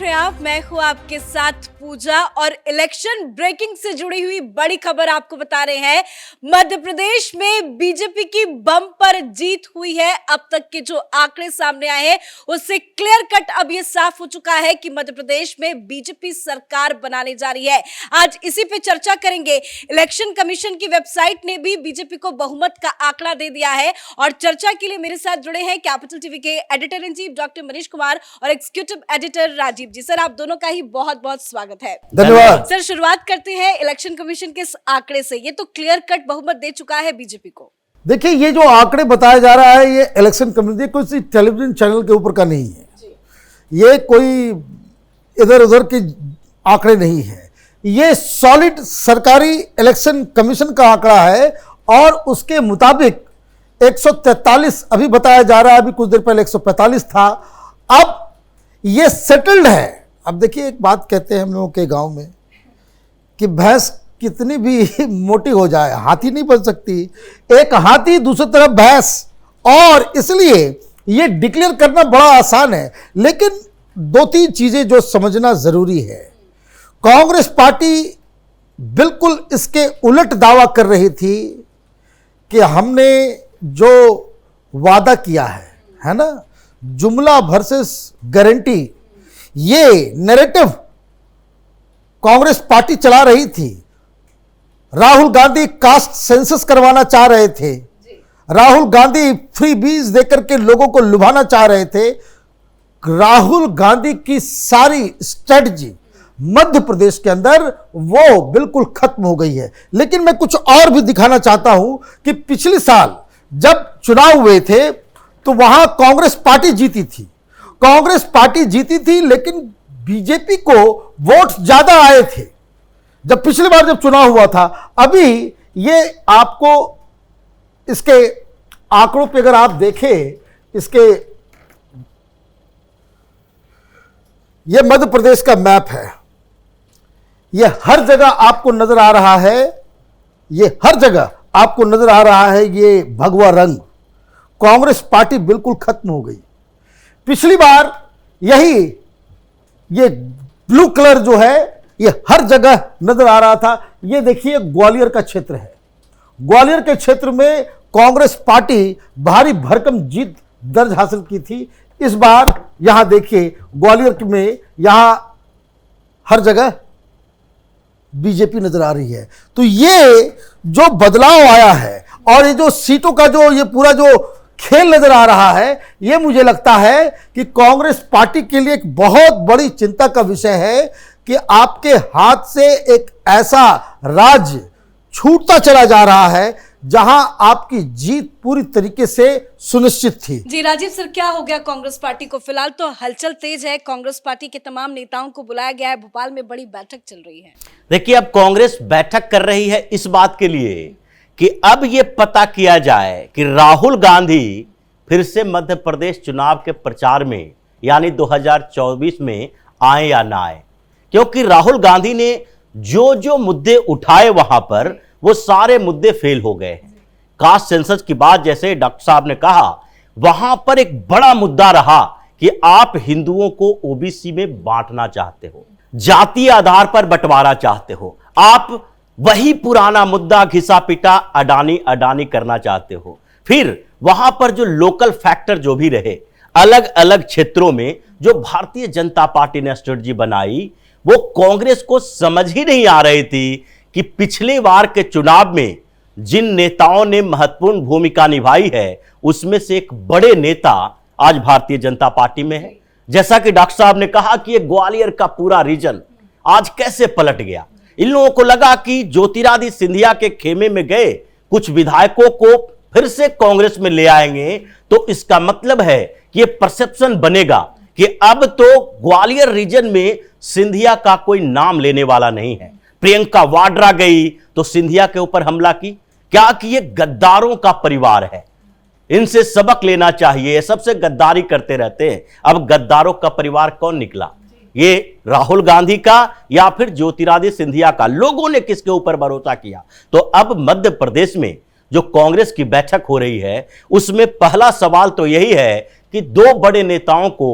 देख रहे हैं आप, मैं हूं आपके साथ पूजा और इलेक्शन ब्रेकिंग से जुड़ी हुई बड़ी खबर आपको बता रहे हैं। मध्य प्रदेश में बीजेपी की बम्पर जीत हुई है। अब तक के जो आंकड़े सामने आए हैं उससे क्लियर कट अब यह साफ हो चुका है कि मध्य प्रदेश में बीजेपी सरकार बनाने जा रही है। आज इसी पे चर्चा करेंगे। इलेक्शन कमीशन की वेबसाइट ने भी बीजेपी को बहुमत का आंकड़ा दे दिया है और चर्चा के लिए मेरे साथ जुड़े हैं कैपिटल टीवी के editor in chief doctor Manish Kumar और एग्जीक्यूटिव एडिटर राजीव जी। सर, आप दोनों का ही बहुत बहुत स्वागत है। धन्यवाद। सर, शुरुआत करते हैं इलेक्शन कमीशन के इस आंकड़े से। ये तो क्लियर कट बहुमत दे चुका है बीजेपी को। देखिए, ये जो आंकड़े बताया जा रहा है ये इलेक्शन कमीशन कोई टेलीविजन चैनल के ऊपर का नहीं है, ये कोई इधर उधर के आंकड़े नहीं है, ये सॉलिड सरकारी इलेक्शन कमीशन का आंकड़ा है और उसके मुताबिक 143 अभी बताया जा रहा है, अभी कुछ देर पहले 145 था, अब ये सेटल्ड है। अब देखिए, एक बात कहते हैं हम लोगों के गांव में कि भैंस कितनी भी मोटी हो जाए हाथी नहीं बन सकती, एक हाथी दूसरी तरफ भैंस, और इसलिए ये डिक्लेयर करना बड़ा आसान है। लेकिन दो तीन चीजें जो समझना जरूरी है। कांग्रेस पार्टी बिल्कुल इसके उलट दावा कर रही थी कि हमने जो वादा किया है ना, जुमला वर्सेस गारंटी, ये नैरेटिव कांग्रेस पार्टी चला रही थी। राहुल गांधी कास्ट सेंसस करवाना चाह रहे थे, राहुल गांधी फ्री बीज देकर के लोगों को लुभाना चाह रहे थे। राहुल गांधी की सारी स्ट्रेटजी मध्य प्रदेश के अंदर वो बिल्कुल खत्म हो गई है। लेकिन मैं कुछ और भी दिखाना चाहता हूं कि पिछले साल जब चुनाव हुए थे तो वहां कांग्रेस पार्टी जीती थी, कांग्रेस पार्टी जीती थी, लेकिन बीजेपी को वोट ज्यादा आए थे जब पिछली बार जब चुनाव हुआ था। अभी ये आपको इसके आंकड़ों पे अगर आप देखें, इसके ये मध्य प्रदेश का मैप है, ये हर जगह आपको नजर आ रहा है, ये हर जगह आपको नजर आ रहा है ये भगवा रंग। कांग्रेस पार्टी बिल्कुल खत्म हो गई। पिछली बार यही ये ब्लू कलर जो है ये हर जगह नजर आ रहा था। ये देखिए, ग्वालियर का क्षेत्र है, ग्वालियर के क्षेत्र में कांग्रेस पार्टी भारी भरकम जीत दर्ज हासिल की थी। इस बार यहां देखिए, ग्वालियर में यहां हर जगह बीजेपी नजर आ रही है। तो ये जो बदलाव आया है और ये जो सीटों का जो ये पूरा जो खेल नजर आ रहा है, ये मुझे लगता है कि कांग्रेस पार्टी के लिए एक बहुत बड़ी चिंता का विषय है कि आपके हाथ से एक ऐसा राज्य छूटता चला जा रहा है जहां आपकी जीत पूरी तरीके से सुनिश्चित थी। जी राजीव सर, क्या हो गया कांग्रेस पार्टी को? फिलहाल तो हलचल तेज है, कांग्रेस पार्टी के तमाम नेताओं को बुलाया गया है, भोपाल में बड़ी बैठक चल रही है। देखिए, अब कांग्रेस बैठक कर रही है इस बात के लिए कि अब यह पता किया जाए कि राहुल गांधी फिर से मध्य प्रदेश चुनाव के प्रचार में यानी 2024 में आए या ना आए, क्योंकि राहुल गांधी ने जो जो मुद्दे उठाए वहां पर वो सारे मुद्दे फेल हो गए हैं। कास्ट सेंसस की बात जैसे डॉक्टर साहब ने कहा, वहां पर एक बड़ा मुद्दा रहा कि आप हिंदुओं को ओबीसी में बांटना चाहते हो, जातीय आधार पर बंटवारा चाहते हो, आप वही पुराना मुद्दा घिसा पिटा अडानी अडानी करना चाहते हो। फिर वहां पर जो लोकल फैक्टर जो भी रहे, अलग अलग क्षेत्रों में जो भारतीय जनता पार्टी ने स्ट्रेटजी बनाई, वो कांग्रेस को समझ ही नहीं आ रही थी कि पिछले बार के चुनाव में जिन नेताओं ने महत्वपूर्ण भूमिका निभाई है उसमें से एक बड़े नेता आज भारतीय जनता पार्टी में है। जैसा कि डॉक्टर साहब ने कहा कि ये ग्वालियर का पूरा रीजन आज कैसे पलट गया। इन लोगों को लगा कि ज्योतिरादित्य सिंधिया के खेमे में गए कुछ विधायकों को फिर से कांग्रेस में ले आएंगे तो इसका मतलब है कि ये परसेप्शन बनेगा कि अब तो ग्वालियर रीजन में सिंधिया का कोई नाम लेने वाला नहीं है। प्रियंका वाड्रा गई तो सिंधिया के ऊपर हमला की, क्या कि ये गद्दारों का परिवार है, इनसे सबक लेना चाहिए, ये सबसे गद्दारी करते रहते हैं। अब गद्दारों का परिवार कौन निकला? ये राहुल गांधी का या फिर ज्योतिरादित्य सिंधिया का? लोगों ने किसके ऊपर भरोसा किया? तो अब मध्य प्रदेश में जो कांग्रेस की बैठक हो रही है उसमें पहला सवाल तो यही है कि दो बड़े नेताओं को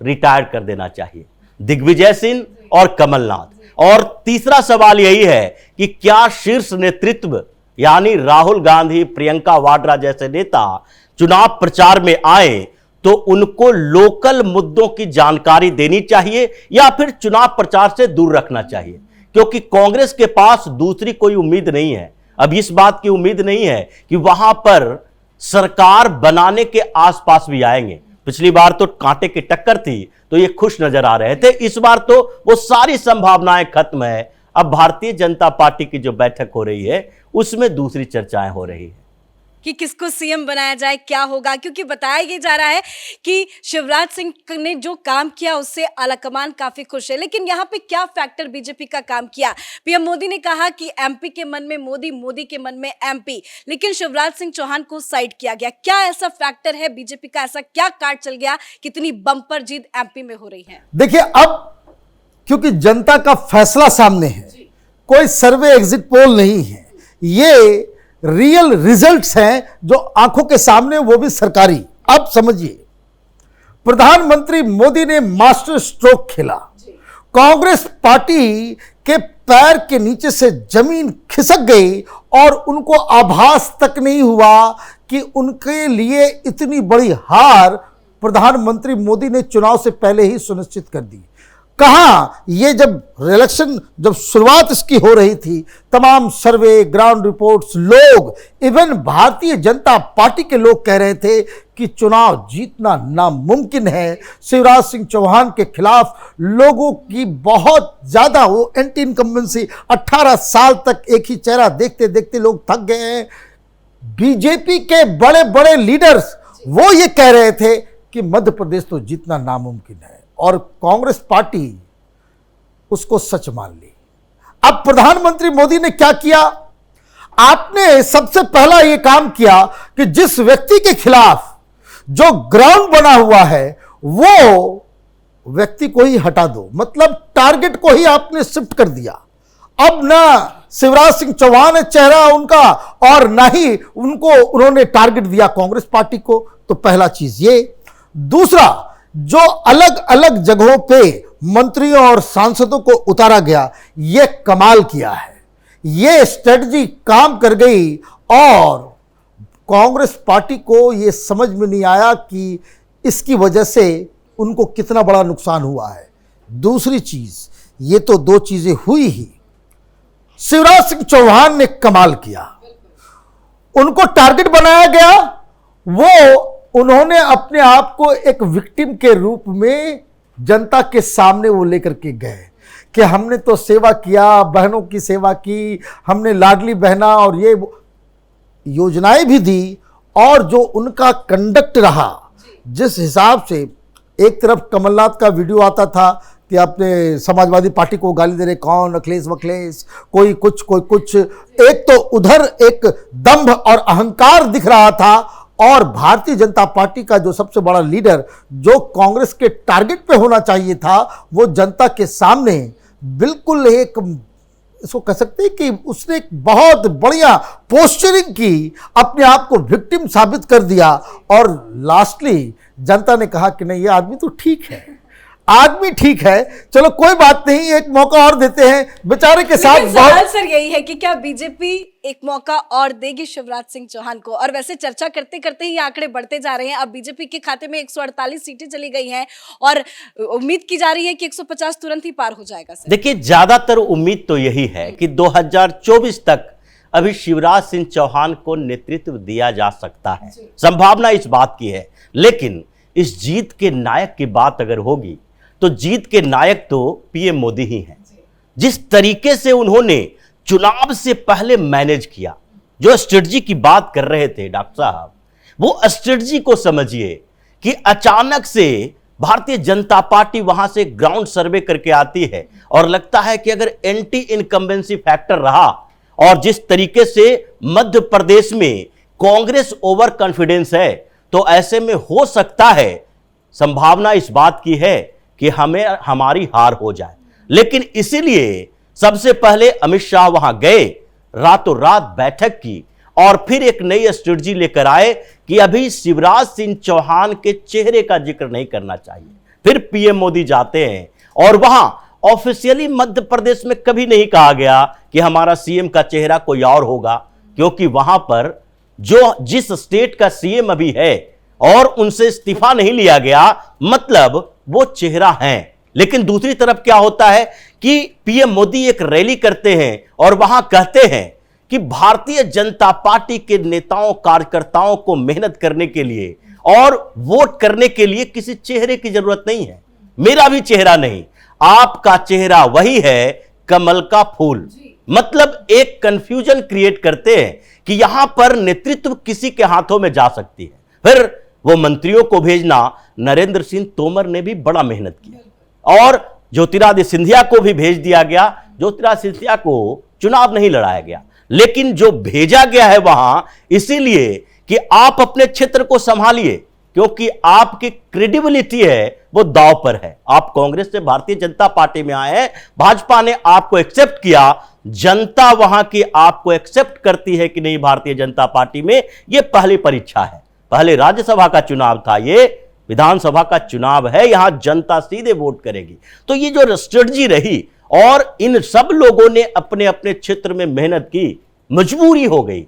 रिटायर कर देना चाहिए। दिग्विजय सिंह और कमलनाथ। और तीसरा सवाल यही है कि क्या शीर्ष नेतृत्व यानी राहुल गांधी, प्रियंका वाड्रा जैसे नेता चुनाव प्रचार में आए तो उनको लोकल मुद्दों की जानकारी देनी चाहिए या फिर चुनाव प्रचार से दूर रखना चाहिए? क्योंकि कांग्रेस के पास दूसरी कोई उम्मीद नहीं है। अब इस बात की उम्मीद नहीं है कि वहां पर सरकार बनाने के आसपास भी आएंगे। पिछली बार तो कांटे की टक्कर थी तो ये खुश नजर आ रहे थे, इस बार तो वो सारी संभावनाएं खत्म है। अब भारतीय जनता पार्टी की जो बैठक हो रही है उसमें दूसरी चर्चाएं हो रही है कि किसको सीएम बनाया जाए, क्या होगा, क्योंकि बताया ये जा रहा है कि शिवराज सिंह ने जो काम किया उससे आलाकमान काफी खुश है। लेकिन यहाँ पे क्या फैक्टर बीजेपी का काम किया? पीएम मोदी ने कहा कि एमपी के मन में मोदी, मोदी के मन में एमपी, लेकिन शिवराज सिंह चौहान को साइड किया गया। क्या ऐसा फैक्टर है बीजेपी का, ऐसा क्या कार्ड चल गया, कितनी बम्पर जीत एमपी में हो रही है? देखिए, अब क्योंकि जनता का फैसला सामने है, कोई सर्वे एग्जिट पोल नहीं है, ये रियल रिजल्ट्स हैं जो आंखों के सामने, वो भी सरकारी। अब समझिए, प्रधानमंत्री मोदी ने मास्टर स्ट्रोक खेला। कांग्रेस पार्टी के पैर के नीचे से जमीन खिसक गई और उनको आभास तक नहीं हुआ कि उनके लिए इतनी बड़ी हार प्रधानमंत्री मोदी ने चुनाव से पहले ही सुनिश्चित कर दी। कहाँ ये जब शुरुआत इसकी हो रही थी, तमाम सर्वे, ग्राउंड रिपोर्ट्स, लोग, इवन भारतीय जनता पार्टी के लोग कह रहे थे कि चुनाव जीतना नामुमकिन है। शिवराज सिंह चौहान के खिलाफ लोगों की बहुत ज्यादा वो एंटी इनकम्बेंसी, 18 साल तक एक ही चेहरा देखते देखते लोग थक गए हैं। बीजेपी के बड़े बड़े लीडर्स वो ये कह रहे थे कि मध्य प्रदेश तो जीतना नामुमकिन है, और कांग्रेस पार्टी उसको सच मान ली। अब प्रधानमंत्री मोदी ने क्या किया? आपने सबसे पहला यह काम किया कि जिस व्यक्ति के खिलाफ जो ग्राउंड बना हुआ है वो व्यक्ति को ही हटा दो, मतलब टारगेट को ही आपने शिफ्ट कर दिया। अब ना शिवराज सिंह चौहान है चेहरा उनका, और ना ही उन्होंने टारगेट दिया कांग्रेस पार्टी को। तो पहला चीज ये। दूसरा, जो अलग अलग जगहों पे मंत्रियों और सांसदों को उतारा गया, यह कमाल किया है। यह स्ट्रेटजी काम कर गई और कांग्रेस पार्टी को यह समझ में नहीं आया कि इसकी वजह से उनको कितना बड़ा नुकसान हुआ है। दूसरी चीज, ये तो दो चीजें हुई ही, शिवराज सिंह चौहान ने कमाल किया, उनको टारगेट बनाया गया। वो उन्होंने अपने आप को एक विक्टिम के रूप में जनता के सामने वो लेकर के गए कि हमने तो सेवा किया, बहनों की सेवा की, हमने लाडली बहना और ये योजनाएं भी दी। और जो उनका कंडक्ट रहा, जिस हिसाब से एक तरफ कमलनाथ का वीडियो आता था कि अपने समाजवादी पार्टी को गाली दे रहे, कौन अखिलेश वखलेश, कोई कुछ, एक तो उधर एक दंभ और अहंकार दिख रहा था, और भारतीय जनता पार्टी का जो सबसे बड़ा लीडर, जो कांग्रेस के टारगेट पे होना चाहिए था, वो जनता के सामने बिल्कुल एक, इसको कह सकते हैं कि उसने एक बहुत बढ़िया पोस्चरिंग की, अपने आप को विक्टिम साबित कर दिया। और लास्टली जनता ने कहा कि नहीं, ये आदमी तो ठीक है, आदमी ठीक है, चलो कोई बात नहीं, एक मौका और देते हैं बेचारे के साथ। सवाल सर यही है कि क्या बीजेपी एक मौका और देगी शिवराज सिंह चौहान को? और वैसे चर्चा करते करते ही आंकड़े बढ़ते जा रहे हैं। अब बीजेपी के खाते में 148 सीटें चली गई हैं और उम्मीद की जा रही है कि 150 तुरंत ही पार हो जाएगा। सर देखिए, ज्यादातर उम्मीद तो यही है कि 2024 तक अभी शिवराज सिंह चौहान को नेतृत्व दिया जा सकता है, संभावना इस बात की है। लेकिन इस जीत के नायक की बात अगर होगी तो जीत के नायक तो पीएम मोदी ही हैं। जिस तरीके से उन्होंने चुनाव से पहले मैनेज किया, जो स्ट्रेटजी की बात कर रहे थे डॉक्टर साहब, वो स्ट्रेटजी को समझिए कि अचानक से भारतीय जनता पार्टी वहां से ग्राउंड सर्वे करके आती है और लगता है कि अगर एंटी इनकम्बेंसी फैक्टर रहा और जिस तरीके से मध्य प्रदेश में कांग्रेस ओवर कॉन्फिडेंस है, तो ऐसे में हो सकता है, संभावना इस बात की है कि हमारी हार हो जाए। लेकिन इसीलिए सबसे पहले अमित शाह वहां गए, रातों रात बैठक की और फिर एक नई स्ट्रेटजी लेकर आए कि अभी शिवराज सिंह चौहान के चेहरे का जिक्र नहीं करना चाहिए। फिर पीएम मोदी जाते हैं और वहां ऑफिशियली मध्य प्रदेश में कभी नहीं कहा गया कि हमारा सीएम का चेहरा कोई और होगा, क्योंकि वहां पर जो जिस स्टेट का सीएम अभी है और उनसे इस्तीफा नहीं लिया गया, मतलब वो चेहरा है। लेकिन दूसरी तरफ क्या होता है कि पीएम मोदी एक रैली करते हैं और वहां कहते हैं कि भारतीय जनता पार्टी के नेताओं कार्यकर्ताओं को मेहनत करने के लिए और वोट करने के लिए किसी चेहरे की जरूरत नहीं है, मेरा भी चेहरा नहीं, आपका चेहरा वही है, कमल का फूल। मतलब एक कंफ्यूजन क्रिएट करते हैं कि यहां पर नेतृत्व किसी के हाथों में जा सकती है। फिर वो मंत्रियों को भेजना, नरेंद्र सिंह तोमर ने भी बड़ा मेहनत किया और ज्योतिरादित्य सिंधिया को भी भेज दिया गया। ज्योतिरादित्य सिंधिया को चुनाव नहीं लड़ाया गया, लेकिन जो भेजा गया है वहां इसीलिए कि आप अपने क्षेत्र को संभालिए, क्योंकि आपकी क्रेडिबिलिटी है वो दांव पर है। आप कांग्रेस से भारतीय जनता पार्टी में आए हैं, भाजपा ने आपको एक्सेप्ट किया, जनता वहां की आपको एक्सेप्ट करती है कि नहीं भारतीय जनता पार्टी में, यह पहली परीक्षा है। पहले राज्यसभा का चुनाव था, ये विधानसभा का चुनाव है, यहां जनता सीधे वोट करेगी। तो ये जो स्ट्रेटजी रही और इन सब लोगों ने अपने अपने क्षेत्र में मेहनत की, मजबूरी हो गई।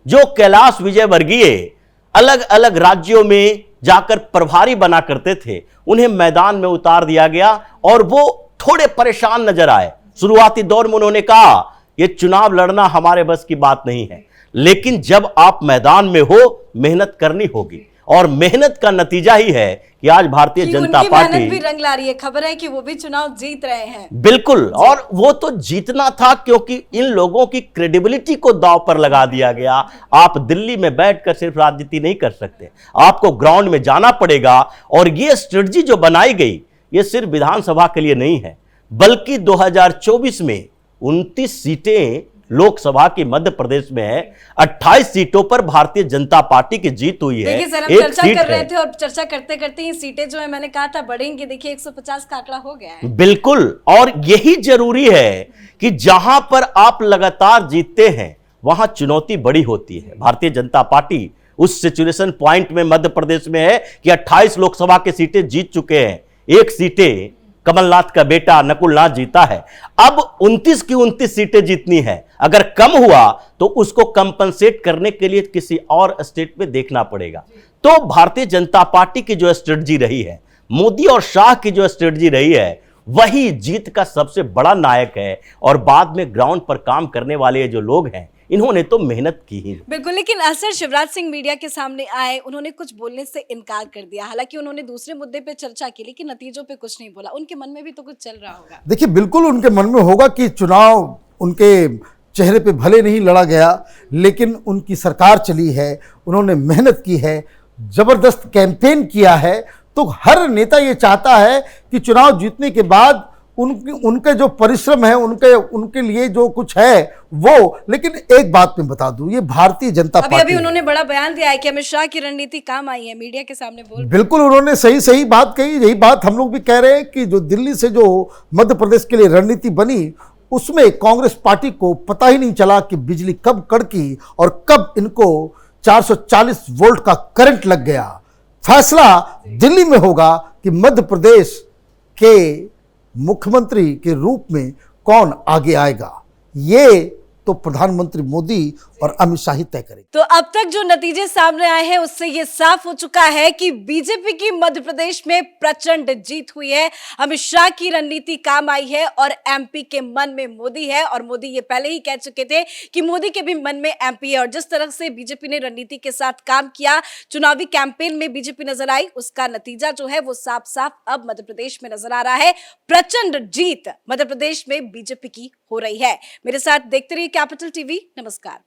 जो कैलाश विजयवर्गीय अलग अलग राज्यों में जाकर प्रभारी बना करते थे, उन्हें मैदान में उतार दिया गया और वो थोड़े परेशान नजर आए। शुरुआती दौर में उन्होंने कहा यह चुनाव लड़ना हमारे बस की बात नहीं है, लेकिन जब आप मैदान में हो, मेहनत करनी होगी और मेहनत का नतीजा ही है कि आज भारतीय जनता पार्टी मेहनत भी रंग ला रही है। खबर है कि वो भी चुनाव जीत रहे हैं। बिल्कुल, और वो तो जीतना था क्योंकि इन लोगों की क्रेडिबिलिटी को दांव पर लगा दिया गया। आप दिल्ली में बैठकर सिर्फ राजनीति नहीं कर सकते, आपको ग्राउंड में जाना पड़ेगा। और ये स्ट्रेटजी जो बनाई गई, ये सिर्फ विधानसभा के लिए नहीं है, बल्कि 2024 में 29 सीटें लोकसभा की मध्य प्रदेश में है, 28 सीटों पर भारतीय जनता पार्टी की जीत हुई है। देखिए सर, हम चर्चा कर रहे थे और चर्चा करते करते ये सीटें जो है, मैंने कहा था बढ़ेंगी, देखिए 150 का आंकड़ा हो गया है। बिल्कुल, और यही जरूरी है कि जहां पर आप लगातार जीतते हैं वहां चुनौती बड़ी होती है। भारतीय जनता पार्टी उस सिचुएशन पॉइंट में मध्य प्रदेश में है कि 28 लोकसभा की सीटें जीत चुके हैं, एक सीटें कमलनाथ का बेटा नकुलनाथ जीता है। अब 29 की 29 सीटें जीतनी है, अगर कम हुआ तो उसको कंपनसेट करने के लिए किसी और स्टेट में देखना पड़ेगा। तो भारतीय जनता पार्टी की जो स्ट्रेटजी रही है, मोदी और शाह की जो स्ट्रेटजी रही है, वही जीत का सबसे बड़ा नायक है। और बाद में ग्राउंड पर काम करने वाले जो लोग हैं, इन्होंने तो मेहनत की ही। बिल्कुल, लेकिन सर शिवराज सिंह मीडिया के सामने आए, उन्होंने कुछ बोलने से इनकार कर दिया। हालांकि उन्होंने दूसरे मुद्दे पे चर्चा की, लेकिन नतीजों पे कुछ नहीं बोला। उनके मन में भी तो कुछ चल रहा होगा। देखिए, बिल्कुल उनके मन में होगा कि चुनाव उनके चेहरे पे भले नहीं लड़ा गया, लेकिन उनकी सरकार चली है, उन्होंने मेहनत की है, जबरदस्त कैंपेन किया है। तो हर नेता ये चाहता है कि चुनाव जीतने के बाद उनके जो परिश्रम है, उनके लिए जो कुछ है वो। लेकिन एक बात मैं बता दूं, ये भारतीय जनता पार्टी, अभी उन्होंने बड़ा बयान दिया है कि अमित शाह की रणनीति काम आई है, मीडिया के सामने बोल। बिल्कुल, उन्होंने सही बात कही। यही बात हम लोग भी कह रहे हैं कि जो दिल्ली से जो मध्य प्रदेश के लिए रणनीति बनी, उसमें कांग्रेस पार्टी को पता ही नहीं चला कि बिजली कब कड़की और कब इनको 440 वोल्ट का करंट लग गया। फैसला दिल्ली में होगा कि मध्य प्रदेश के मुख्यमंत्री के रूप में कौन आगे आएगा, ये तो प्रधानमंत्री मोदी और अमित शाह ही तय करेंगे। तो अब तक जो नतीजे सामने आए हैं, उससे ये साफ हो चुका है कि बीजेपी की मध्य प्रदेश में प्रचंड जीत हुई है। अमित शाह की रणनीति काम आई है और एमपी के मन में मोदी है। और मोदी ये पहले ही कह चुके थे कि मोदी के भी मन में एमपी है। और जिस तरह से बीजेपी ने रणनीति के साथ काम किया, चुनावी कैंपेन में बीजेपी नजर आई, उसका नतीजा जो है वो साफ साफ अब मध्य प्रदेश में नजर आ रहा है। प्रचंड जीत मध्य प्रदेश में बीजेपी की हो रही है। मेरे साथ देखते रहिए कैपिटल टीवी। नमस्कार।